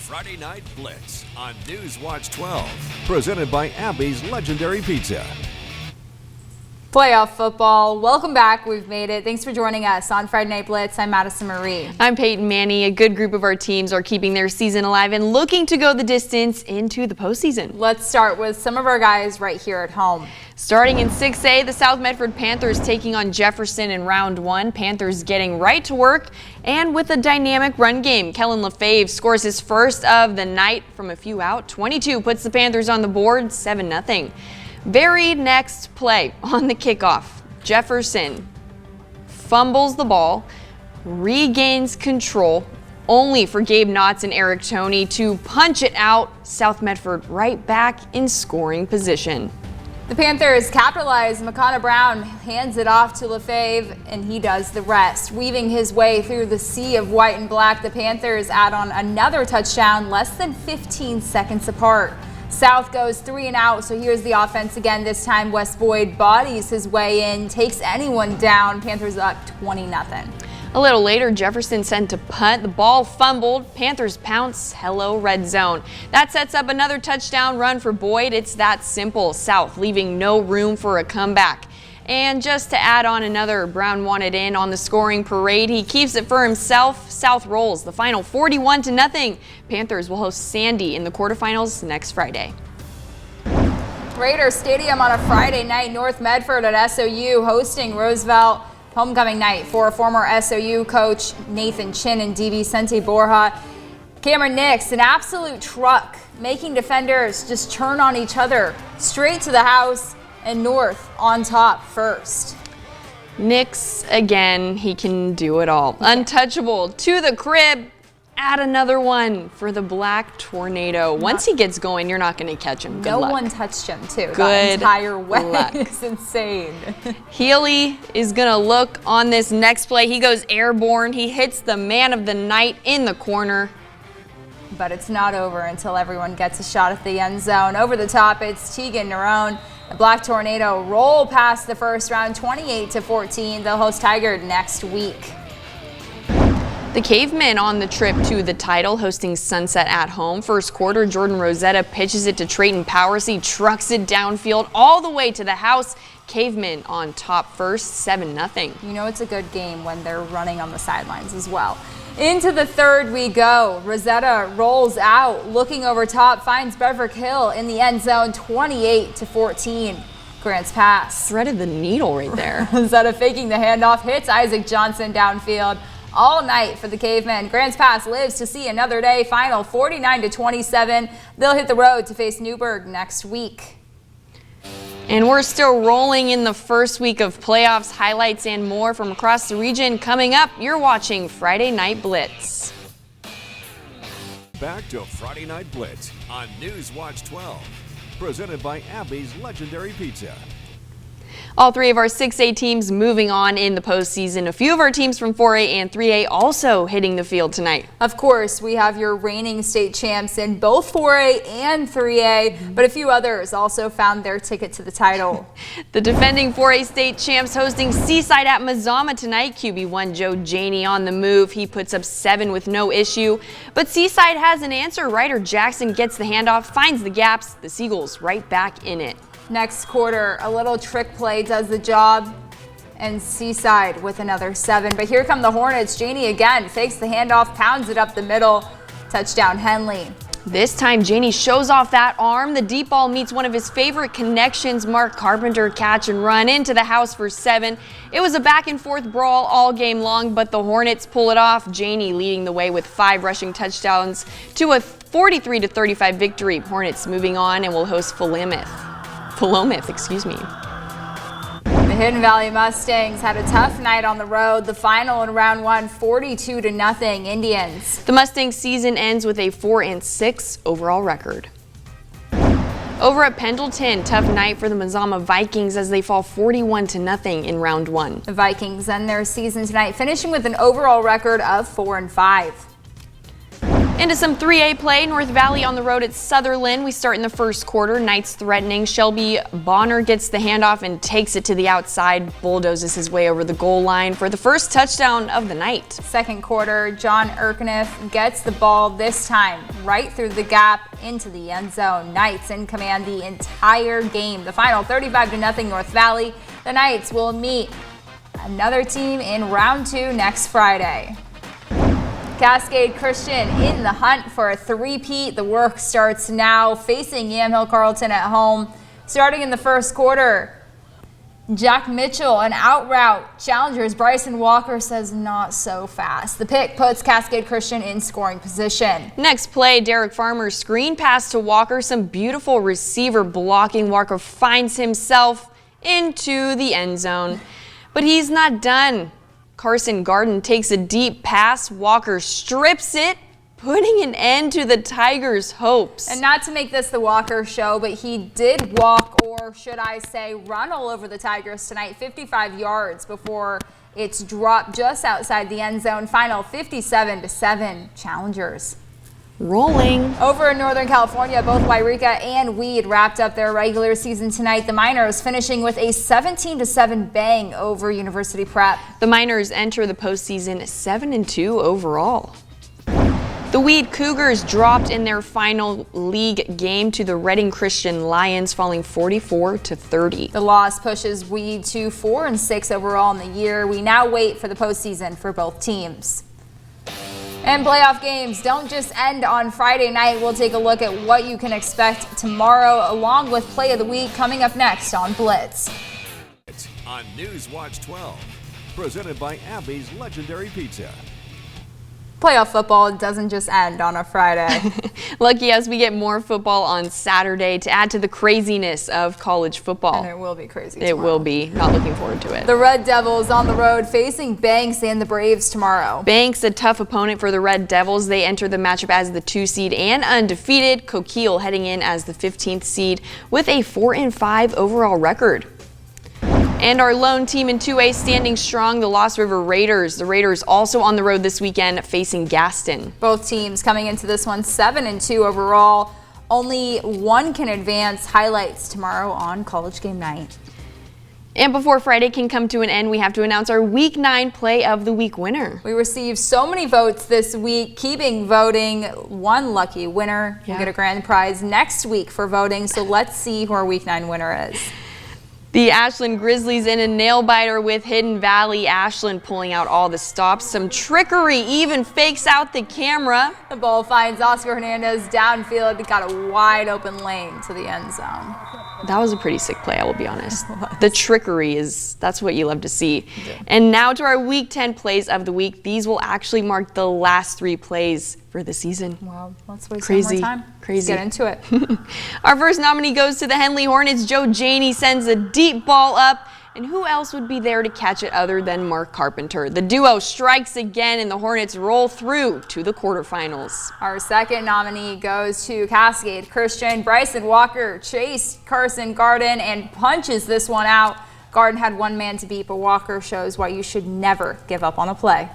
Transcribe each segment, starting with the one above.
Friday Night Blitz on News Watch 12, presented by Abby's Legendary Pizza. Playoff football. Welcome back. We've made it. Thanks for joining us on Friday Night Blitz. I'm Madison Marie. I'm Peyton Manny. A good group of our teams are keeping their season alive and looking to go the distance into the postseason. Let's start with some of our guys right here at home. Starting in 6A, the South Medford Panthers taking on Jefferson in round one. Panthers getting right to work and with a dynamic run game. Kellen Lefebvre scores his first of the night from a few out. 22 puts the Panthers on the board, 7-0. Very next play on the kickoff, Jefferson fumbles the ball, regains control, only for Gabe Knotts and Eric Toney to punch it out. South Medford right back in scoring position. The Panthers capitalize. McConnell Brown hands it off to Lefebvre, and he does the rest. Weaving his way through the sea of white and black, the Panthers add on another touchdown less than 15 seconds apart. South goes 3 and out, so here's the offense again. This time Wes Boyd bodies his way in, takes anyone down. Panthers up 20-0. A little later, Jefferson sent to punt. The ball fumbled. Panthers pounce. Hello, red zone. That sets up another touchdown run for Boyd. It's that simple. South leaving no room for a comeback. And just to add on another Brown wanted in on the scoring parade, he keeps it for himself. South rolls the final 41-0. Panthers will host Sandy in the quarterfinals next Friday. Raider Stadium on a Friday night. North Medford at SOU hosting Roosevelt. Homecoming night for former SOU coach Nathan Chin and D. Vicente Borja. Cameron Nix, an absolute truck, making defenders just turn on each other. Straight to the house, and North on top first. Nix, again, he can do it all. Untouchable to the crib. Add another one for the Black Tornado. Once he gets going, you're not going to catch him. Good luck. No one touched him, too. Good that entire way. luck. It's insane. Healy is going to look on this next play. He goes airborne. He hits the man of the night in the corner. But it's not over until everyone gets a shot at the end zone. Over the top, it's Tegan Nerone. The Black Tornado roll past the first round, 28-14. They'll host Tiger next week. The Cavemen on the trip to the title, hosting Sunset at home. First quarter, Jordan Rosetta pitches it to Trayton Powers. He trucks it downfield all the way to the house. Cavemen on top first, 7-0. You know it's a good game when they're running on the sidelines as well. Into the third we go. Rosetta rolls out, looking over top, finds Beverwick Hill in the end zone, 28-14. Grants pass. Threaded the needle right there. Rosetta faking the handoff, hits Isaac Johnson downfield. All night for the Cavemen. Grants Pass lives to see another day. Final 49-27. They'll hit the road to face Newburgh next week. And we're still rolling in the first week of playoffs. Highlights and more from across the region coming up. You're watching Friday Night Blitz. Back to Friday Night Blitz on News Watch 12, presented by Abby's Legendary Pizza. All three of our 6A teams moving on in the postseason. A few of our teams from 4A and 3A also hitting the field tonight. Of course, we have your reigning state champs in both 4A and 3A, but a few others also found their ticket to the title. The defending 4A state champs hosting Seaside at Mazama tonight. QB1 Joe Janey on the move. He puts up 7 with no issue, but Seaside has an answer. Ryder Jackson gets the handoff, finds the gaps. The Seagulls right back in it. Next quarter, a little trick play does the job, and Seaside with another 7. But here come the Hornets. Janey again fakes the handoff, pounds it up the middle. Touchdown Henley. This time Janey shows off that arm. The deep ball meets one of his favorite connections, Mark Carpenter, catch and run into the house for 7. It was a back and forth brawl all game long, but the Hornets pull it off. Janey leading the way with 5 rushing touchdowns to a 43-35 victory. Hornets moving on and will host Philomath. The Hidden Valley Mustangs had a tough night on the road. The final in round 1, 42-0 Indians. The Mustangs season ends with a 4-6 overall record. Over at Pendleton, tough night for the Mazama Vikings as they fall 41-0 in round 1. The Vikings end their season tonight, finishing with an overall record of 4-5. Into some 3A play. North Valley on the road at Sutherland. We start in the first quarter. Knights threatening. Shelby Bonner gets the handoff and takes it to the outside. Bulldozes his way over the goal line for the first touchdown of the night. Second quarter, John Erkniff gets the ball this time right through the gap into the end zone. Knights in command the entire game. The final 35-0 North Valley. The Knights will meet another team in round 2 next Friday. Cascade Christian in the hunt for a three-peat. The work starts now, facing Yamhill Carlton at home. Starting in the first quarter, Jack Mitchell, an out route. Challengers Bryson Walker says not so fast. The pick puts Cascade Christian in scoring position. Next play, Derek Farmer's screen pass to Walker. Some beautiful receiver blocking. Walker finds himself into the end zone. But he's not done. Carson Garden takes a deep pass. Walker strips it, putting an end to the Tigers' hopes. And not to make this the Walker show, but he did walk, or should I say run, all over the Tigers tonight, 55 yards before it's dropped just outside the end zone. Final 57-7 Challengers. Rolling. Over in Northern California, both Wairika and Weed wrapped up their regular season tonight. The Miners finishing with a 17-7 bang over University Prep. The Miners enter the postseason 7-2 overall. The Weed Cougars dropped in their final league game to the Reading Christian Lions, falling 44-30. The loss pushes Weed to 4-6 overall in the year. We now wait for the postseason for both teams. And playoff games don't just end on Friday night. We'll take a look at what you can expect tomorrow, along with Play of the Week coming up next on Blitz. On News Watch 12, presented by Abby's Legendary Pizza. Playoff football doesn't just end on a Friday. Lucky us, we get more football on Saturday to add to the craziness of college football. And it will be crazy tomorrow. It will be. Not looking forward to it. The Red Devils on the road facing Banks and the Braves tomorrow. Banks, a tough opponent for the Red Devils. They enter the matchup as the 2 seed and undefeated. Coquille heading in as the 15th seed with a 4-5 overall record. And our lone team in 2A standing strong, the Lost River Raiders. The Raiders also on the road this weekend facing Gaston. Both teams coming into this one 7-2 overall. Only one can advance. Highlights tomorrow on College Game Night. And before Friday can come to an end, we have to announce our Week 9 Play of the Week winner. We received so many votes this week. Keeping voting, one lucky winner will get a grand prize next week for voting. So let's see who our Week 9 winner is. The Ashland Grizzlies in a nail-biter with Hidden Valley. Ashland pulling out all the stops. Some trickery, even fakes out the camera. The ball finds Oscar Hernandez downfield. Got a wide open lane to the end zone. That was a pretty sick play, I will be honest. The trickery that's what you love to see. And now to our Week 10 plays of the week. These will actually mark the last 3 plays for the season. Wow, let's waste Crazy. some more time. Crazy. Let's get into it. Our first nominee goes to the Henley Hornets. Joe Janey sends a deep ball up. And who else would be there to catch it other than Mark Carpenter? The duo strikes again, and the Hornets roll through to the quarterfinals. Our second nominee goes to Cascade Christian. Bryson Walker chased Carson Garden and punches this one out. Garden had one man to beat, but Walker shows why you should never give up on a play.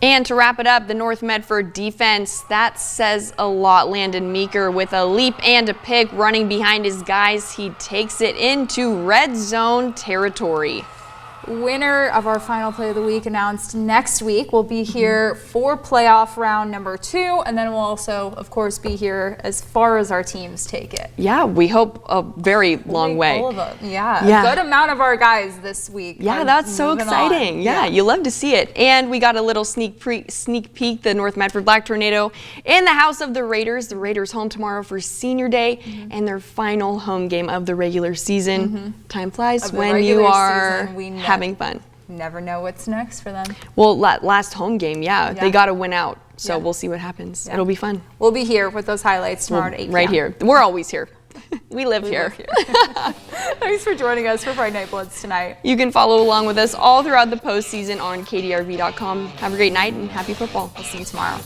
And to wrap it up, the North Medford defense, that says a lot. Landon Meeker with a leap and a pick running behind his guys. He takes it into red zone territory. Winner of our final play of the week announced next week. We'll be here for playoff round number 2, and then we'll also, of course, be here as far as our teams take it. Yeah, we hope a very long way. All of them. Yeah, a good amount of our guys this week. Yeah, that's so exciting. Yeah, you love to see it. And we got a little sneak peek, the North Medford Black Tornado in the house of the Raiders. The Raiders home tomorrow for Senior Day and their final home game of the regular season. Time flies when you are having fun. Never know what's next for them. Well, last home game, they got to win out. So we'll see what happens. It'll be fun. We'll be here with those highlights tomorrow at 8 p.m. Right here. We're always here. We live here. Thanks for joining us for Friday Night Blitz tonight. You can follow along with us all throughout the postseason on KDRV.com. Have a great night and happy football. We'll see you tomorrow.